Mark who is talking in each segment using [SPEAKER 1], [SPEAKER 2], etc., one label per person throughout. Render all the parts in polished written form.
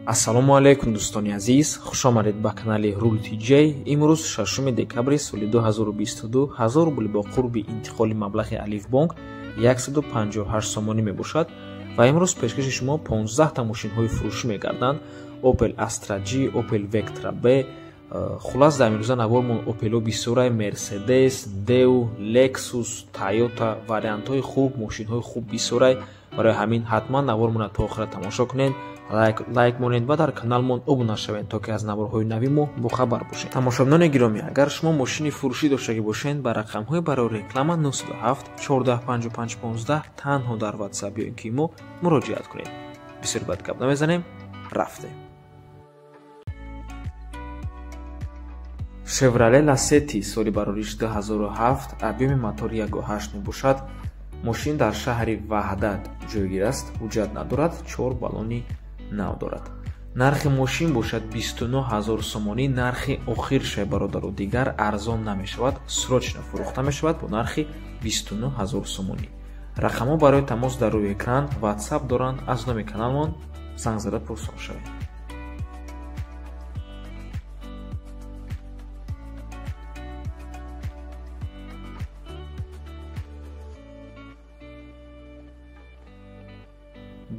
[SPEAKER 1] Ассалому алайкум дӯстони азиз, хушомадед ба канали Рулти J. Имрӯз 6 декабри соли 2022 1000 рубл бо қурби интиқоли маблағи Алифбонк 158 сомонӣ мебошад ва имрӯз пешкаши шумо 15 та мошинҳои фурӯшӣ мегарданд. Opel Astra G, Opel Vectra B, хулас дар имрӯза навормон Opel бисёрай, Mercedes, Deo, Lexus, Toyota, вариантҳои хуб, мошинҳои хуб бисёрай. барои ҳамин ҳатман навормона то охира тамошо кунед, лайк монед ва дар каналмон обуна шавед, то ки аз наворҳои нави мо бохабар бошед. Тамошобинони гиромӣ, агар шумо мошини фурӯшӣ доштагӣ бошед, ба рақамҳои барои реклама 907 145515 танҳо дар WhatsApp ё ки мо муроҷиат кунед. бисёр бад гап намезанем, рафтем. Chevrolet Lacetti соли барориш 2007, объеми мотори 1.8 мебошад. мошин дар шаҳри Ваҳдат ҷойгир аст, ҳуҷҷат надорад, 4 баллони нав дорад. нархи мошин бошад 29000 сомонӣ. нархи охир шай бародару дигар арзон намешавад, срочно фурӯхта мешавад бо нархи 29000 сомонӣ. рақамҳо барои тамос дар рӯи экран, WhatsApp доранд. аз номи каналмон занг зада пурсон шавед.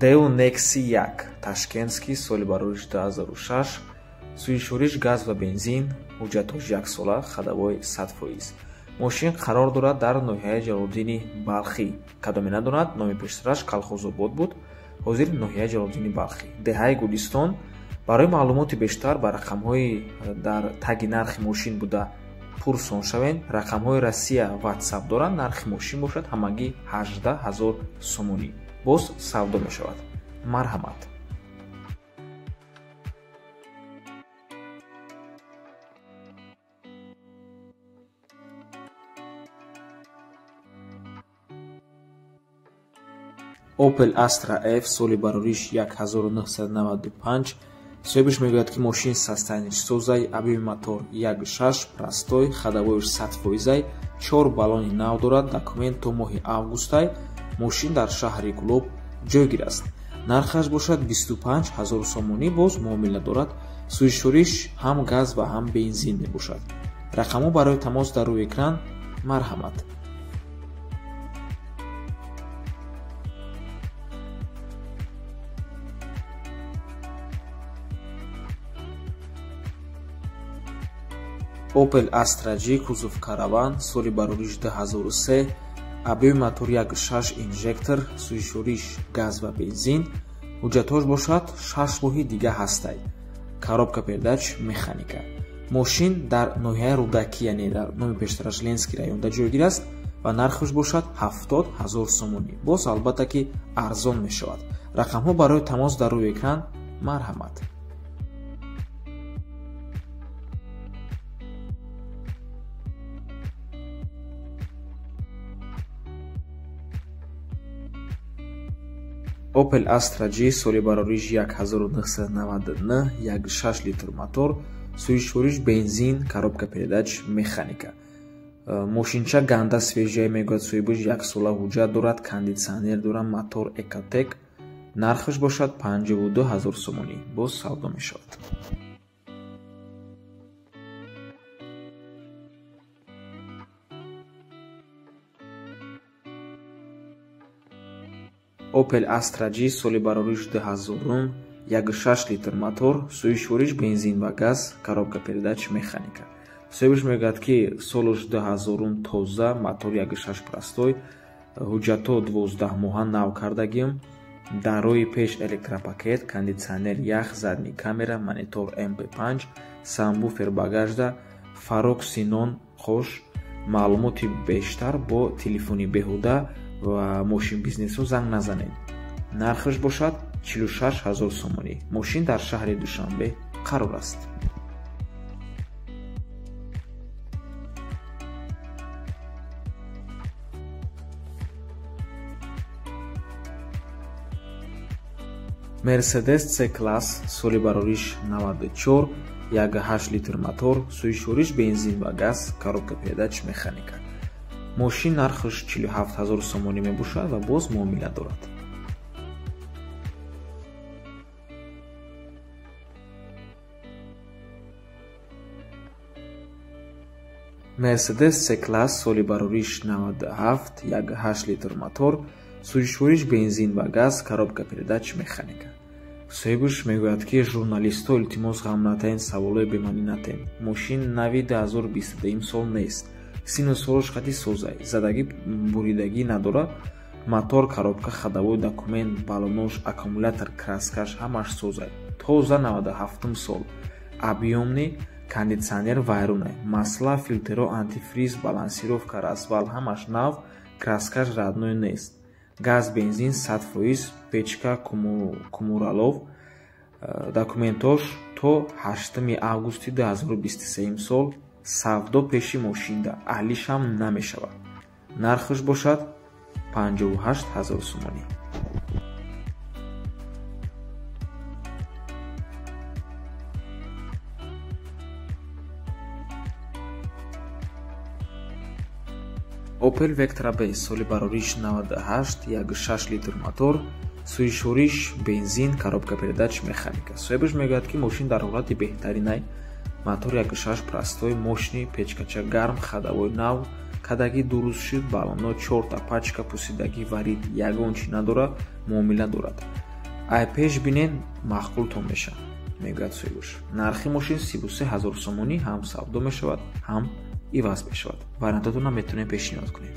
[SPEAKER 1] Deo Nexi 1 ташкентский, соли барориш 2006, сӯи шӯриш газ ва бензин, ҳуҷҷатош 1 сола, хадавой 100%. мошин қарор дорад дар ноҳияи Ҷалолиддини Балхӣ. кадоме надонад, номи пештараш Колхозобод буд, ҳозир ноҳияи Ҷалолиддини Балхӣ, деҳаи Гулистон. барои маълумоти бештар ба рақамҳои дар таги нархи мошин буда пурсон шавед. рақамҳои Россия WhatsApp доранд. нархи мошин бошад ҳамагӣ 18000 сомонӣ. боз савдо мешавад. марҳамат. Opel Astra F соли барориш 1995, соҳибаш мегӯяд ки мошин састаничсозай, объеми мотор 1.6 простой, хадавоиш 100%, 4 баллони нав дорад. документ то моҳи августай. мошин дар шаҳри Гулоб ҷойгир аст. нархаш бошад 25000 сомонӣ, боз муомила дорад. сӯи шӯриш ҳам газ ва ҳам бензин мебошад. рақамҳо барои тамос дар рӯи экран. марҳамат. Opel Astra G кузов караван, соли барориш 2003, объеми мотор 1.6 инжектор, сӯи шӯриш газ ва бензин, ҳуҷҷатош бошад 6 моҳи дига ҳастай, коробка передач механика. мошин дар ноҳияи Рудакӣ, яъне дар номи пештараш Ленский районда ҷойгир аст ва нархаш бошад 70000 сомонӣ. боз албатта ки арзон мешавад. рақамҳо барои тамос дар рӯи экран. марҳамат. Opel Astra G соли барориш 1999, 1.6 литр мотор, сӯи шӯриш бензин, коробка передач механика. мошинча ганда свежая мегӯяд, соҳибаш 1 сола ҳуҷҷат дорад, кондитсионер дорад, мотор Экотек. нархаш бошад 52000 сомонӣ. боз савдо мешавад. Opel Astra G соли барориш 2000, 1.6 литр мотор, сӯи шӯриш бензин ва газ, коробка передач механика. соҳибаш мегӯяд ки солуш 2000 тоза, мотор 1.6 простой, ҳуҷҷато 12 моҳа нав кардагим. дар рӯи пеш электропакет, кондитсионер, ях, задни камера, монитор MP5, самбуфер багажда, фарок синон хош. маълумоти бештар бо телефони беҳуда ва мошин бизнесо занг назанед. нархаш бошад 46000 сомонӣ. мошин дар шаҳри Душанбе қарор аст. Mercedes C-класс, соли барориш 94, 1.8 литр мотор, сӯи шӯриш бензин ва газ, коробка передач механика. мошин нархаш 47000 сомонӣ мебошад ва боз муомила дорад. Mercedes C-Class соли барориш 97, як 8 литр мотор, сӯишвориш бензин ва газ, коробка передач механика. Соҳибаш мегӯяд ки журналистҳо илтимос ғам натаҳед, саволҳои бемаънӣ натаҳед. Мошин нави 2022 сол нест. Сину солаш қади созай, задагӣ буридагӣ надорад. Мотор, коробка, ходовой документ, балонош, аккумулятор, краскаш ҳамаш созай. Тоза 97 сол. Объёмный кондитсионер вайронай. Масъала филтрҳо, антифриз, балансировка, развал ҳамаш нав, краскаш родной нест. Газ, бензин 100%, печка, кумуралов. Документош то 8 августи 2023 сол. Савдо пеши мошинда, аҳлишам намешавад. Нархаш бошад 58 000 сомонӣ. Opel Vectra B соли барориш 98, як 6 литр мотор, сӯишвориш бензин, коробка передач механика. Соҳибаш мегӯяд ки мошин дар ҳолати беҳтаринай. Мотор 1.6 простой, мощный, печкача гарм, ходовой нав, кадаги дуруст шуд, балоно 4 та пачка, пусидаги варид ягон чи надорад, муомила дорад. Ай пеш бинен маъқултон мешавад, мегӯяд соҳибаш. Нархи мошин 33 000 сомонӣ, ҳам савдо мешавад, ҳам иваз мешавад. Вариантатонам метавонед пешниҳод кунед.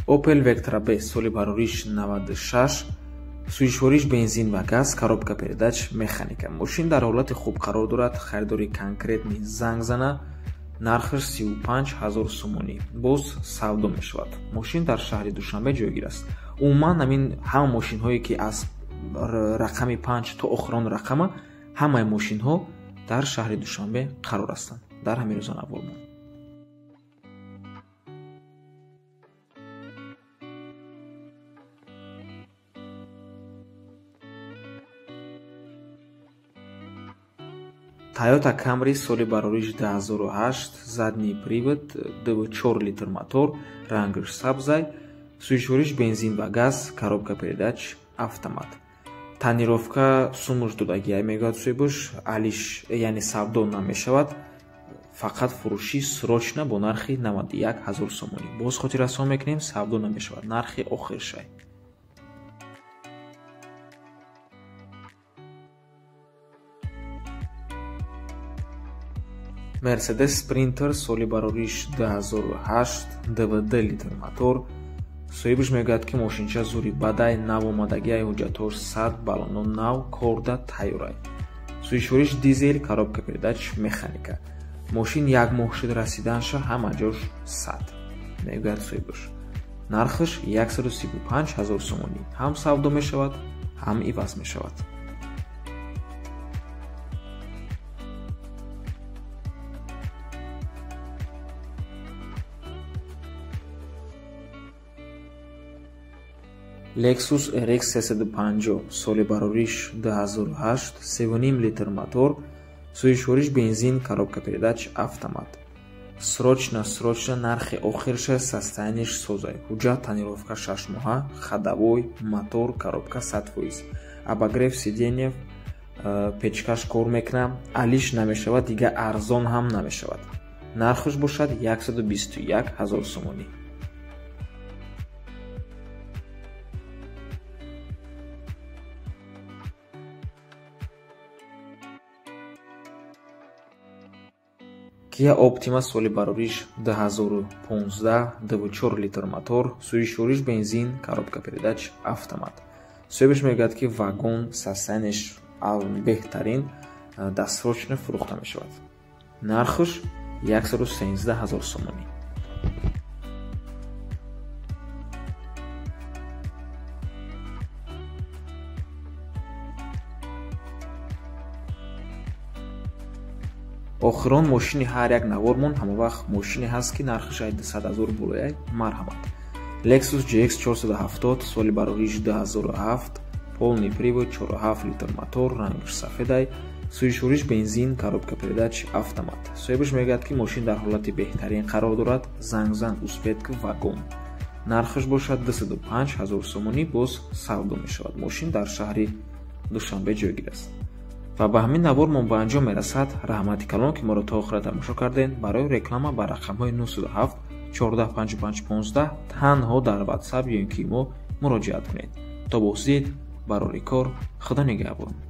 [SPEAKER 1] Opel Vectra B соли барориш 96, сӯишвориш бензин ва газ, коробка передач механика. Мошин дар ҳолати хуб қарор дорад. Харидори конкретни занг зана. Нархаш 35 000 сомонӣ. Боз савдо мешавад. Мошин дар шаҳри Душанбе ҷойгир аст. Умуман амин ҳама мошинҳое ки аз рақами 5 то охирон рақама, ҳамаи мошинҳо дар шаҳри Душанбе қарор ҳастанд. Дар ҳамин рӯза наволмон. Toyota Camry соли барориш 2008, задний привод, 4 литр мотор, рангаш сабзай, сӯишвориш бензин ва газ, коробка передач автомат. Тонировка сумуш додагия мегӯяд соҳибаш, алиш яъне савдо намешавад. Фақат фурӯшӣ срочна бо нархи 91 000 сомонӣ. Боз хотиррасон мекунем, савдо намешавад. Нархи охиршай. Mercedes Sprinter соли барориш 2008, 12 литр мотор, соҳибаш мегӯяд ки мошинча зури бадай, навомадагиаи ҳуҷҷатош 100, балоно нав, корда тайёрай. Сӯишвориш дизел, коробка передач механика. Мошин як моҳ шуд расиданша, ҳама ҷош 100. Мегӯяд соҳибаш. Нархаш 135 000 сомонӣ. ҳам савдо мешавад, ҳам иваз мешавад. Lexus RX 350 соли барориш 2008, 3,5 литр мотор, сӯишвориш бензин, коробка передач автомат. Срочна нархи охирша состояниш созай. Ҳуҷҷат тонировка 6 моҳа, ходовой, мотор, коробка 100%. Обогрев сиденьев, печкаш кор мекунам, алиш намешавад, дига арзон ҳам намешавад. Нархаш бошад 121 000 сомонӣ. Kia Optima соли барориш 2015, 2,4 литр мотор, сӯишвориш бензин, коробка передач автомат. соҳибаш мегӯяд ки вагон состояниш беҳтарин, дастрочно фурӯхта мешавад. Нархаш 113 000 сомонӣ. охирон мошини ҳар як навормон ҳама вақт мошине ҳаст ки нархаш 200 000 болояй. Марҳамат. Lexus GX 470 соли барориш 2007, полный привод, 4,7 литр мотор, рангаш сафедай, сӯишвориш бензин, коробка передач автомат. соҳибаш мегӯяд ки мошин дар ҳолати беҳтарин қарор дорад. Зангзан успетка вагон. нархаш бошад 205,000 сомонӣ боз савдо мешавад. Мошин дар шаҳри Душанбе ҷойгир аст. ва ба ҳамин навор мо ба анҷом мерасад. Раҳмати калон ки моро то охира тамошо кардем. Барои реклама ба рақамҳои 907 145515 танҳо дар WhatsApp ё ин ки мо муроҷиат кунед. То боздид барори кор. Худо нигаҳбон.